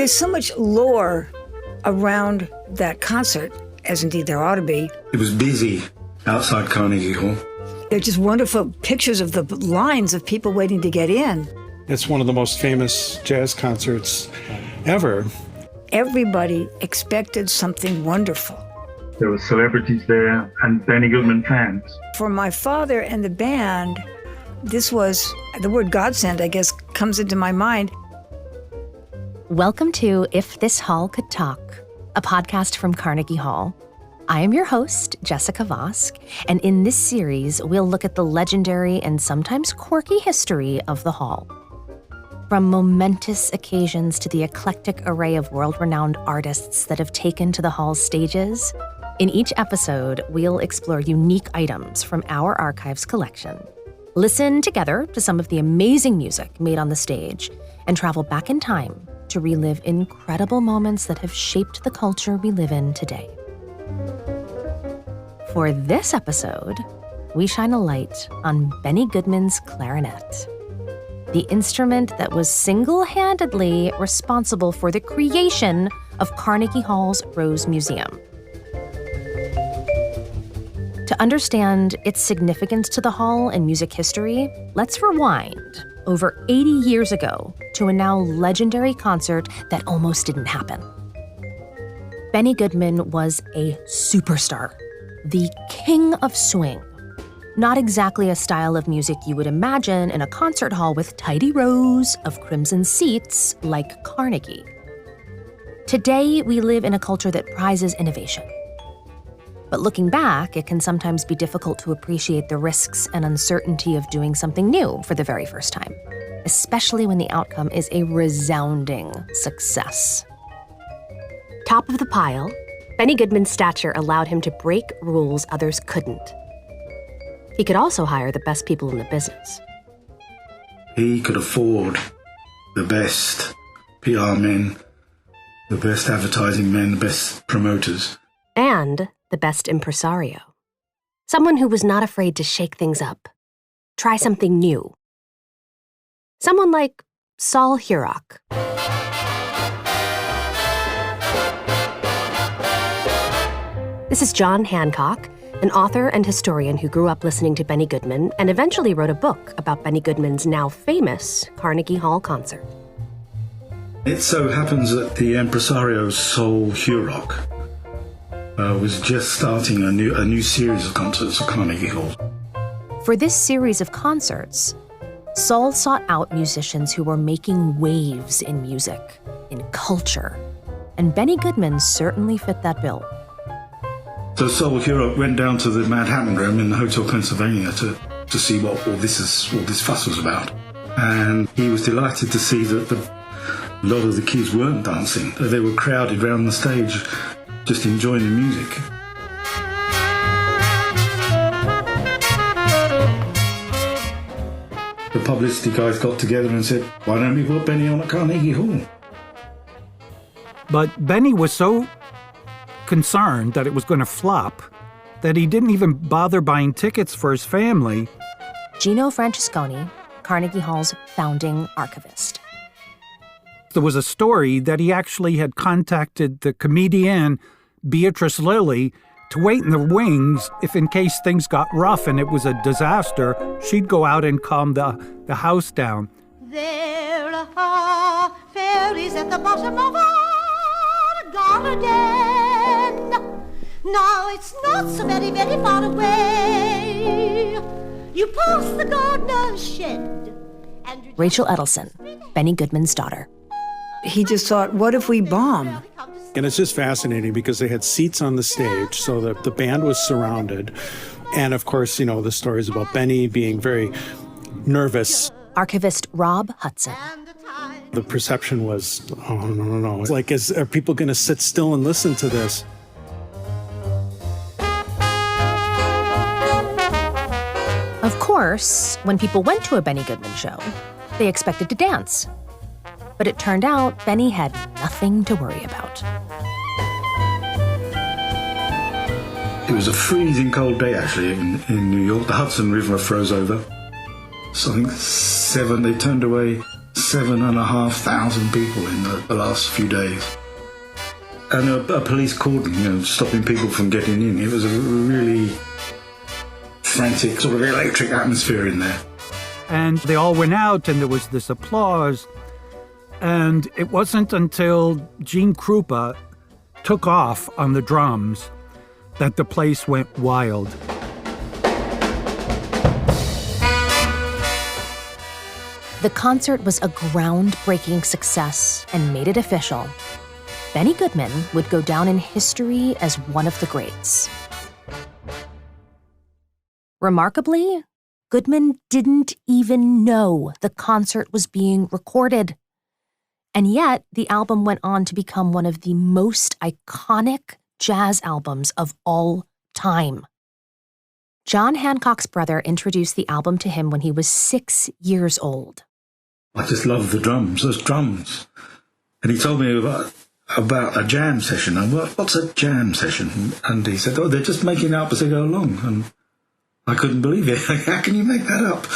There's so much lore around that concert, as indeed there ought to be. It was busy outside Carnegie Hall. They're just wonderful pictures of the lines of people waiting to get in. It's one of the most famous jazz concerts ever. Everybody expected something wonderful. There were celebrities there and Benny Goodman fans. For my father and the band, this was, the word godsend, I guess, comes into my mind. Welcome to If This Hall Could Talk, a podcast from Carnegie Hall. I am your host, Jessica Vosk, and in this series, we'll look at the legendary and sometimes quirky history of the hall. From momentous occasions to the eclectic array of world-renowned artists that have taken to the hall's stages, in each episode, we'll explore unique items from our archives collection, listen together to some of the amazing music made on the stage, and travel back in time to relive incredible moments that have shaped the culture we live in today. For this episode, we shine a light on Benny Goodman's clarinet, the instrument that was single-handedly responsible for the creation of Carnegie Hall's Rose Museum. To understand its significance to the hall and music history, let's rewind over 80 years ago to a now legendary concert that almost didn't happen. Benny Goodman was a superstar, the king of swing. Not exactly a style of music you would imagine in a concert hall with tidy rows of crimson seats like Carnegie. Today, we live in a culture that prizes innovation. But looking back, it can sometimes be difficult to appreciate the risks and uncertainty of doing something new for the very first time, especially when the outcome is a resounding success. Top of the pile, Benny Goodman's stature allowed him to break rules others couldn't. He could also hire the best people in the business. He could afford the best PR men, the best advertising men, the best promoters. And the best impresario. Someone who was not afraid to shake things up, try something new. Someone like Saul Hurok. This is Jon Hancock, an author and historian who grew up listening to Benny Goodman and eventually wrote a book about Benny Goodman's now famous Carnegie Hall concert. It so happens that the impresario Saul Hurok was just starting a new series of concerts at Carnegie Hall. For this series of concerts, Saul sought out musicians who were making waves in music, in culture, and Benny Goodman certainly fit that bill. So Saul Hurok went down to the Manhattan Room in the Hotel Pennsylvania to see what all this fuss was about. And he was delighted to see that a lot of the kids weren't dancing. They were crowded around the stage, just enjoying the music. The publicity guys got together and said, why don't we put Benny on at Carnegie Hall? But Benny was so concerned that it was going to flop that he didn't even bother buying tickets for his family. Gino Francesconi, Carnegie Hall's founding archivist. There was a story that he actually had contacted the comedian Beatrice Lillie to wait in the wings if in case things got rough and it was a disaster, she'd go out and calm the house down. There are fairies at the bottom of our garden. Now it's not so very, very far away. You pass the gardener's shed. And Rachel Edelson, Benny Goodman's daughter. He just thought, what if we bomb? And it's just fascinating because they had seats on the stage, so that the band was surrounded. And of course, you know, the stories about Benny being very nervous. Archivist Rob Hudson. The perception was, oh, no. It's like, are people going to sit still and listen to this? Of course, when people went to a Benny Goodman show, they expected to dance. But it turned out Benny had nothing to worry about. It was a freezing cold day, actually, in New York. The Hudson River froze over. So I think they turned away 7,500 people in the last few days. And a police cordon, stopping people from getting in. It was a really frantic, sort of electric atmosphere in there. And they all went out, and there was this applause. And it wasn't until Gene Krupa took off on the drums that the place went wild. The concert was a groundbreaking success and made it official. Benny Goodman would go down in history as one of the greats. Remarkably, Goodman didn't even know the concert was being recorded. And yet, the album went on to become one of the most iconic jazz albums of all time. Jon Hancock's brother introduced the album to him when he was 6 years old. I just love the drums, those drums. And he told me about a jam session. And what's a jam session? And he said, they're just making it up as they go along. And I couldn't believe it. How can you make that up?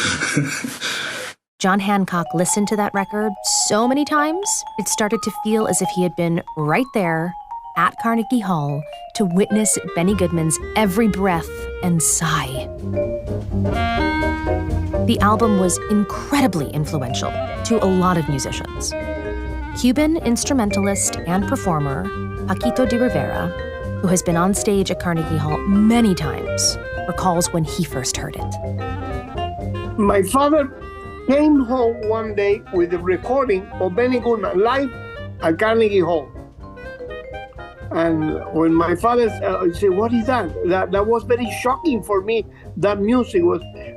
Jon Hancock listened to that record so many times, it started to feel as if he had been right there at Carnegie Hall to witness Benny Goodman's every breath and sigh. The album was incredibly influential to a lot of musicians. Cuban instrumentalist and performer Paquito D'Rivera, who has been on stage at Carnegie Hall many times, recalls when he first heard it. My father came home one day with a recording of Benny Goodman live at Carnegie Hall. And when my father said, "What is that?" That was very shocking for me. That music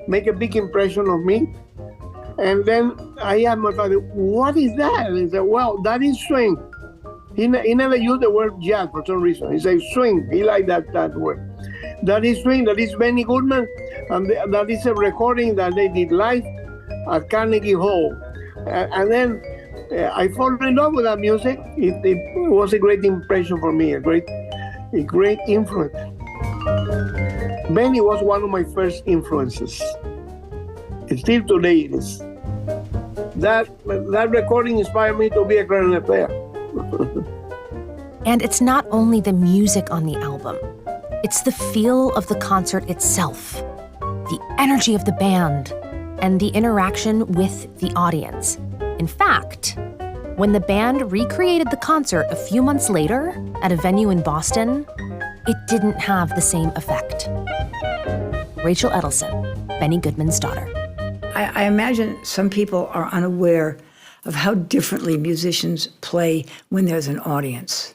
make a big impression on me. And then I asked my father, "What is that?" And he said, "Well, that is swing." He never used the word jazz for some reason. He said swing. He liked that word. That is swing. That is Benny Goodman. And that is a recording that they did live at Carnegie Hall. And then I fell in love with that music. It was a great impression for me, a great influence. Benny was one of my first influences. Still today it is. That recording inspired me to be a clarinet player. And it's not only the music on the album, it's the feel of the concert itself, the energy of the band, and the interaction with the audience. In fact, when the band recreated the concert a few months later at a venue in Boston, it didn't have the same effect. Rachel Edelson, Benny Goodman's daughter. I imagine some people are unaware of how differently musicians play when there's an audience.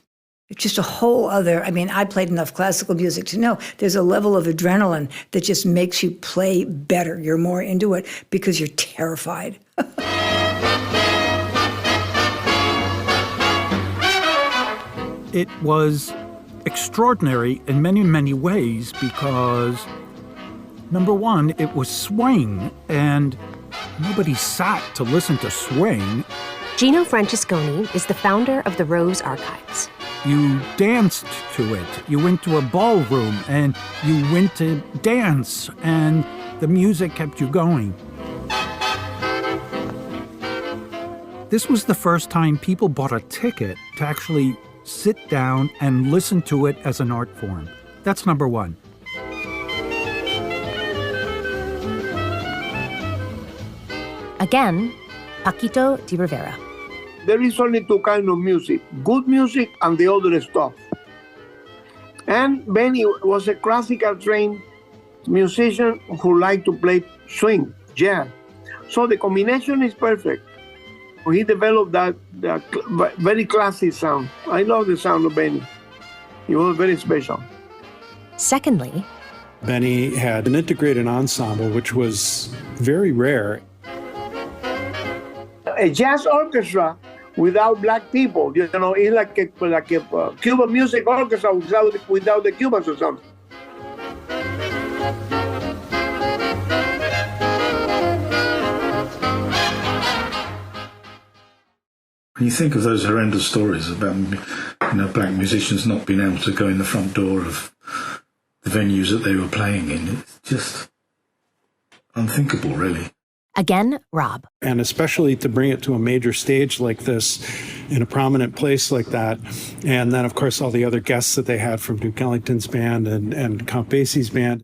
It's just a whole other, I played enough classical music to know there's a level of adrenaline that just makes you play better. You're more into it because you're terrified. It was extraordinary in many, many ways because, number one, it was swing, and nobody sat to listen to swing. Gino Francesconi is the founder of the Rose Archives. You danced to it. You went to a ballroom, and you went to dance, and the music kept you going. This was the first time people bought a ticket to actually sit down and listen to it as an art form. That's number one. Again, Paquito D'Rivera. There is only two kinds of music, good music and the other stuff. And Benny was a classical trained musician who liked to play swing, jazz. So the combination is perfect. He developed that very classy sound. I love the sound of Benny. He was very special. Secondly, Benny had an integrated ensemble, which was very rare. A jazz orchestra without black people, it's like a Cuban music orchestra without the Cubans or something. When you think of those horrendous stories about black musicians not being able to go in the front door of the venues that they were playing in, it's just unthinkable, really. Again, Rob. And especially to bring it to a major stage like this, in a prominent place like that. And then, of course, all the other guests that they had from Duke Ellington's band and Count Basie's band.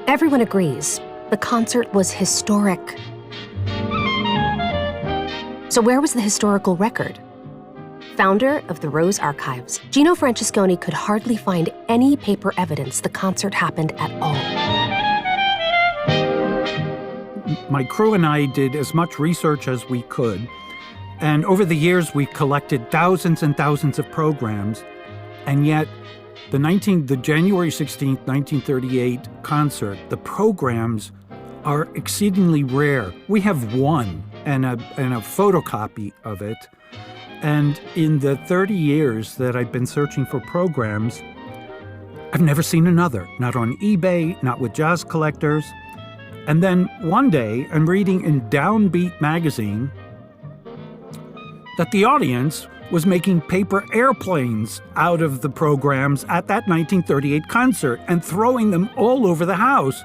Everyone agrees the concert was historic. So where was the historical record? Founder of the Rose Archives, Gino Francesconi could hardly find any paper evidence the concert happened at all. My crew and I did as much research as we could, and over the years we collected thousands and thousands of programs, and yet the January 16th, 1938 concert, the programs are exceedingly rare. We have one and a photocopy of it. And in the 30 years that I've been searching for programs, I've never seen another, not on eBay, not with jazz collectors. And then one day, I'm reading in Downbeat magazine that the audience was making paper airplanes out of the programs at that 1938 concert and throwing them all over the house.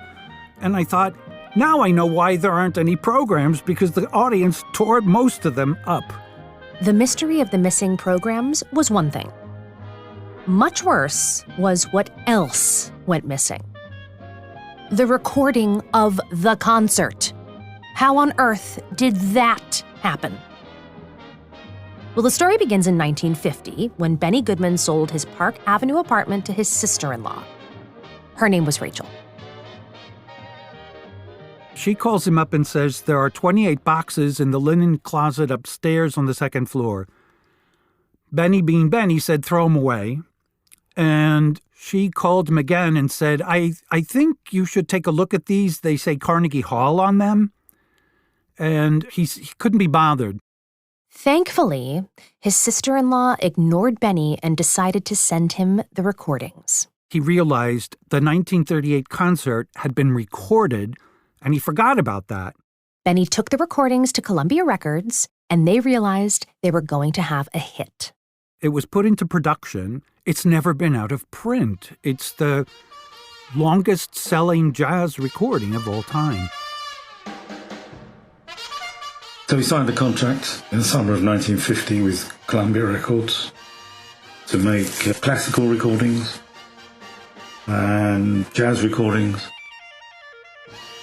And I thought, now I know why there aren't any programs, because the audience tore most of them up. The mystery of the missing programs was one thing. Much worse was what else went missing. The recording of the concert. How on earth did that happen? Well, the story begins in 1950 when Benny Goodman sold his Park Avenue apartment to his sister-in-law. Her name was Rachel. She calls him up and says there are 28 boxes in the linen closet upstairs on the second floor. Benny, being Benny, said throw them away. And she called him again and said, I think you should take a look at these. They say Carnegie Hall on them. And he couldn't be bothered. Thankfully, his sister-in-law ignored Benny and decided to send him the recordings. He realized the 1938 concert had been recorded, and he forgot about that. Benny took the recordings to Columbia Records, and they realized they were going to have a hit. It was put into production. It's never been out of print. It's the longest-selling jazz recording of all time. So we signed a contract in the summer of 1950 with Columbia Records to make classical recordings and jazz recordings.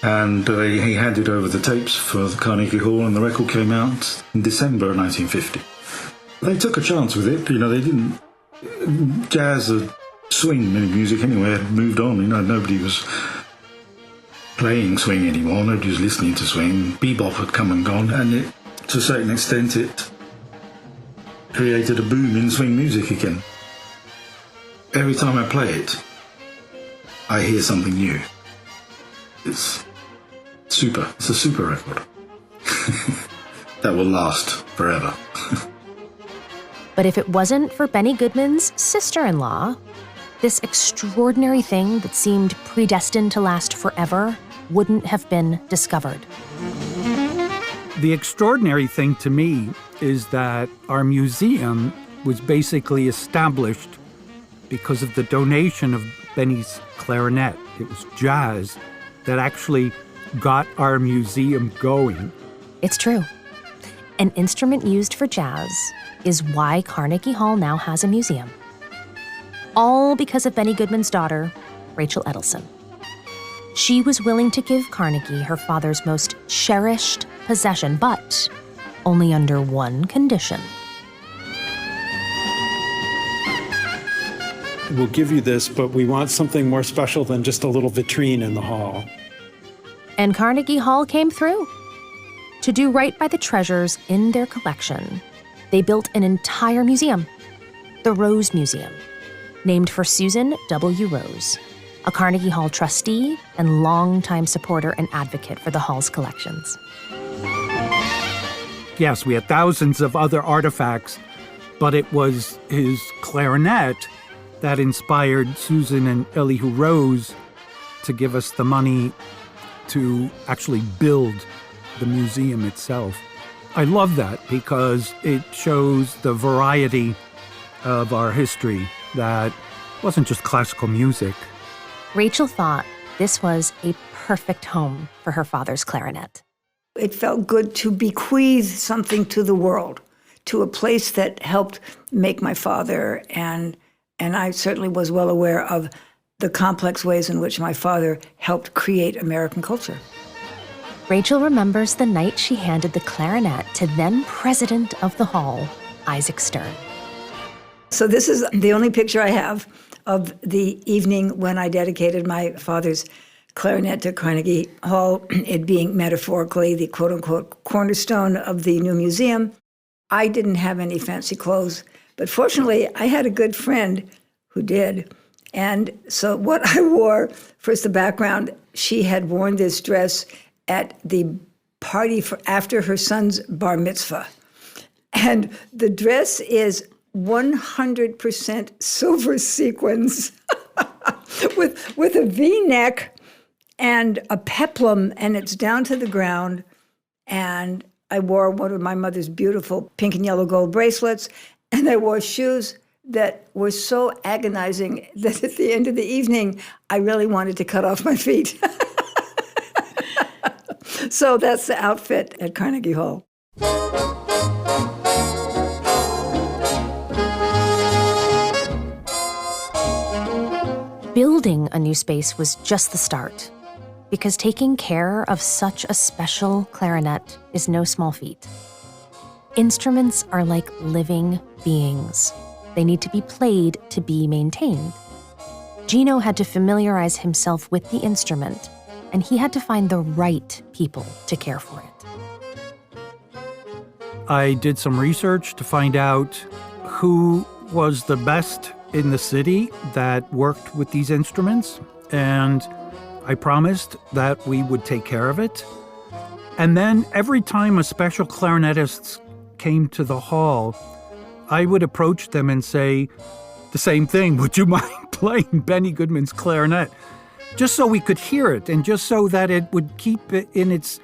And he handed over the tapes for the Carnegie Hall, and the record came out in December of 1950. They took a chance with it. They didn't... Jazz or swing music anyway had moved on. Nobody was playing swing anymore. Nobody was listening to swing. Bebop had come and gone, and to a certain extent it created a boom in swing music again. Every time I play it, I hear something new. It's super. It's a super record. That will last forever. But if it wasn't for Benny Goodman's sister-in-law, this extraordinary thing that seemed predestined to last forever wouldn't have been discovered. The extraordinary thing to me is that our museum was basically established because of the donation of Benny's clarinet. It was jazz that actually got our museum going. It's true. An instrument used for jazz is why Carnegie Hall now has a museum. All because of Benny Goodman's daughter, Rachel Edelson. She was willing to give Carnegie her father's most cherished possession, but only under one condition. We'll give you this, but we want something more special than just a little vitrine in the hall. And Carnegie Hall came through. To do right by the treasures in their collection, they built an entire museum, the Rose Museum, named for Susan W. Rose, a Carnegie Hall trustee and longtime supporter and advocate for the Hall's collections. Yes, we had thousands of other artifacts, but it was his clarinet that inspired Susan and Elihu Rose to give us the money to actually build the museum itself. I love that because it shows the variety of our history, that wasn't just classical music. Rachel thought this was a perfect home for her father's clarinet. It felt good to bequeath something to the world, to a place that helped make my father, and I certainly was well aware of the complex ways in which my father helped create American culture. Rachel remembers the night she handed the clarinet to then president of the hall, Isaac Stern. So this is the only picture I have of the evening when I dedicated my father's clarinet to Carnegie Hall, it being metaphorically the quote-unquote cornerstone of the new museum. I didn't have any fancy clothes, but fortunately, I had a good friend who did. And so what I wore, first the background, she had worn this dress at the party after her son's bar mitzvah. And the dress is 100% silver sequins with a V-neck and a peplum, and it's down to the ground. And I wore one of my mother's beautiful pink and yellow gold bracelets, and I wore shoes that were so agonizing that at the end of the evening, I really wanted to cut off my feet. So that's the outfit at Carnegie Hall. Building a new space was just the start, because taking care of such a special clarinet is no small feat. Instruments are like living beings. They need to be played to be maintained. Gino had to familiarize himself with the instrument, and he had to find the right people to care for it. I did some research to find out who was the best in the city that worked with these instruments, and I promised that we would take care of it. And then every time a special clarinetist came to the hall, I would approach them and say the same thing: would you mind playing Benny Goodman's clarinet? Just so we could hear it, and just so that it would keep it in its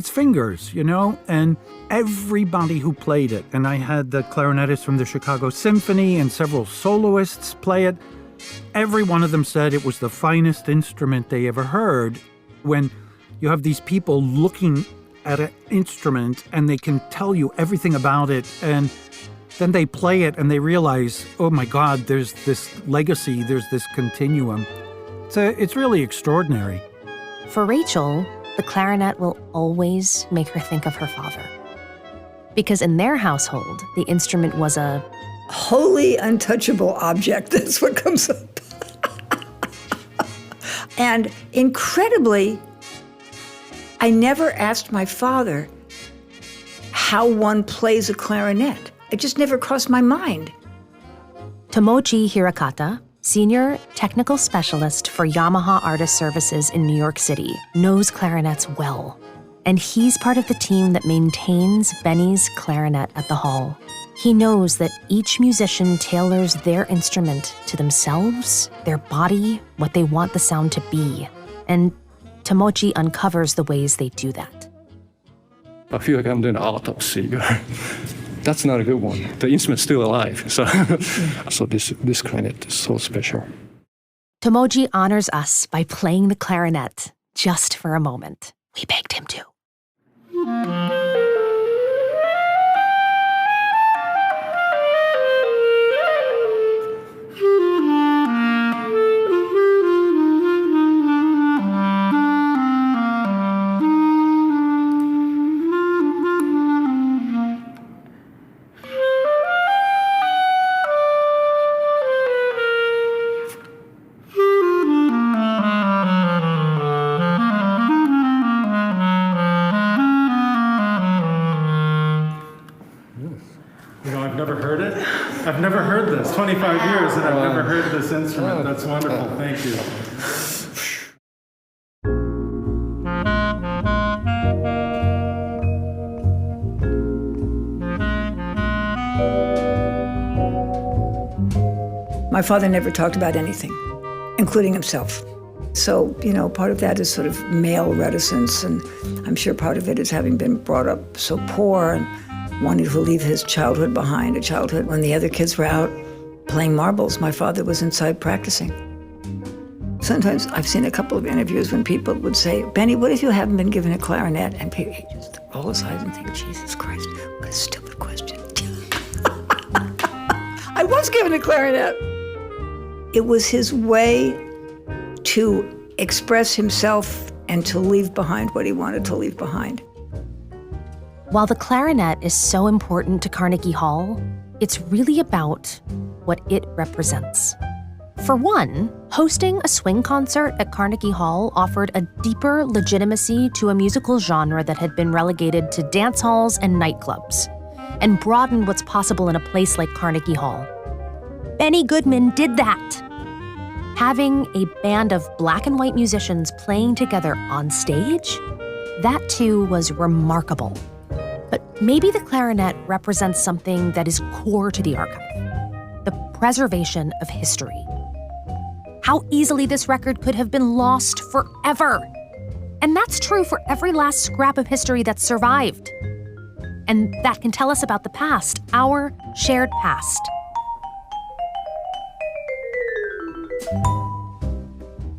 fingers, you know? And everybody who played it, and I had the clarinetist from the Chicago Symphony and several soloists play it, every one of them said it was the finest instrument they ever heard. When you have these people looking at an instrument and they can tell you everything about it, and then they play it and they realize, oh my God, there's this legacy, there's this continuum. It's really extraordinary. For Rachel, the clarinet will always make her think of her father. Because in their household, the instrument was a wholly untouchable object. That's what comes up. And incredibly, I never asked my father how one plays a clarinet. It just never crossed my mind. Tomoji Hirakata, Senior Technical Specialist for Yamaha Artist Services in New York City, knows clarinets well. And he's part of the team that maintains Benny's clarinet at the hall. He knows that each musician tailors their instrument to themselves, their body, what they want the sound to be. And Tomoji uncovers the ways they do that. I feel like I'm doing an autopsy. That's not a good one. The instrument's still alive. So this clarinet is so special. Tomoji honors us by playing the clarinet just for a moment. We begged him to. I've never heard this. 25 years and I've never heard this instrument. That's wonderful. Thank you. My father never talked about anything, including himself. So, part of that is sort of male reticence, and I'm sure part of it is having been brought up so poor and wanting to leave his childhood behind, a childhood when the other kids were out playing marbles. My father was inside practicing. Sometimes I've seen a couple of interviews when people would say, Benny, what if you haven't been given a clarinet? And people just roll his eyes and think, Jesus Christ, what a stupid question. I was given a clarinet. It was his way to express himself and to leave behind what he wanted to leave behind. While the clarinet is so important to Carnegie Hall, it's really about what it represents. For one, hosting a swing concert at Carnegie Hall offered a deeper legitimacy to a musical genre that had been relegated to dance halls and nightclubs, and broadened what's possible in a place like Carnegie Hall. Benny Goodman did that. Having a band of black and white musicians playing together on stage, that too was remarkable. But maybe the clarinet represents something that is core to the archive, the preservation of history. How easily this record could have been lost forever. And that's true for every last scrap of history that's survived. And that can tell us about the past, our shared past.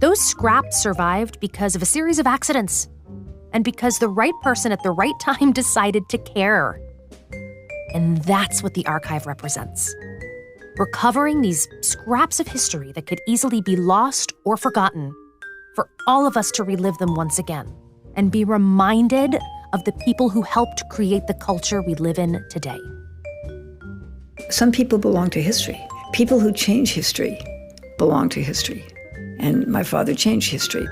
Those scraps survived because of a series of accidents, and because the right person at the right time decided to care. And that's what the archive represents. Recovering these scraps of history that could easily be lost or forgotten, for all of us to relive them once again, and be reminded of the people who helped create the culture we live in today. Some people belong to history. People who change history belong to history. And my father changed history.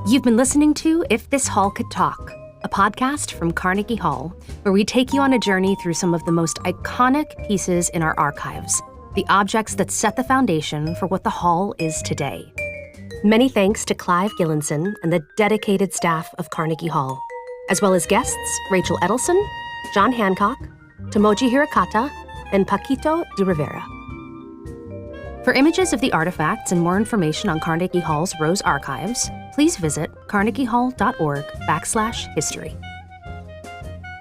You've been listening to If This Hall Could Talk, a podcast from Carnegie Hall, where we take you on a journey through some of the most iconic pieces in our archives, the objects that set the foundation for what the hall is today. Many thanks to Clive Gillinson and the dedicated staff of Carnegie Hall, as well as guests Rachel Edelson, Jon Hancock, Tomoji Hirakata, and Paquito D'Rivera. For images of the artifacts and more information on Carnegie Hall's Rose Archives, please visit carnegiehall.org/history.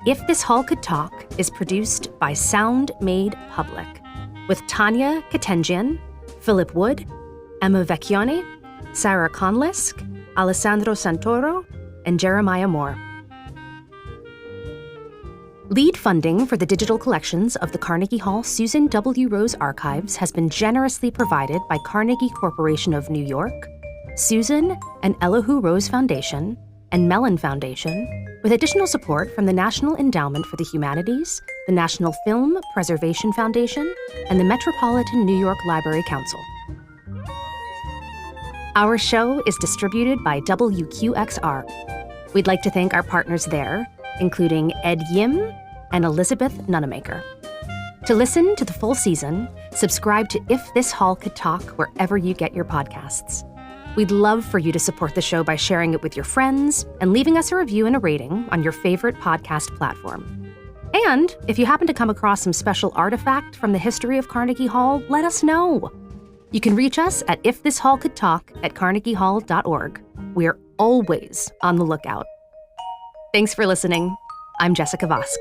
If This Hall Could Talk is produced by Sound Made Public, with Tanya Katenjian, Philip Wood, Emma Vecchione, Sarah Conlisk, Alessandro Santoro, and Jeremiah Moore. Lead funding for the digital collections of the Carnegie Hall Susan W. Rose Archives has been generously provided by Carnegie Corporation of New York, Susan and Elihu Rose Foundation, and Mellon Foundation, with additional support from the National Endowment for the Humanities, the National Film Preservation Foundation, and the Metropolitan New York Library Council. Our show is distributed by WQXR. We'd like to thank our partners there, including Ed Yim and Elizabeth Nunemaker. To listen to the full season, subscribe to If This Hall Could Talk wherever you get your podcasts. We'd love for you to support the show by sharing it with your friends and leaving us a review and a rating on your favorite podcast platform. And if you happen to come across some special artifact from the history of Carnegie Hall, let us know. You can reach us at ifthisHallCouldTalk@carnegiehall.org. We're always on the lookout. Thanks for listening. I'm Jessica Vosk.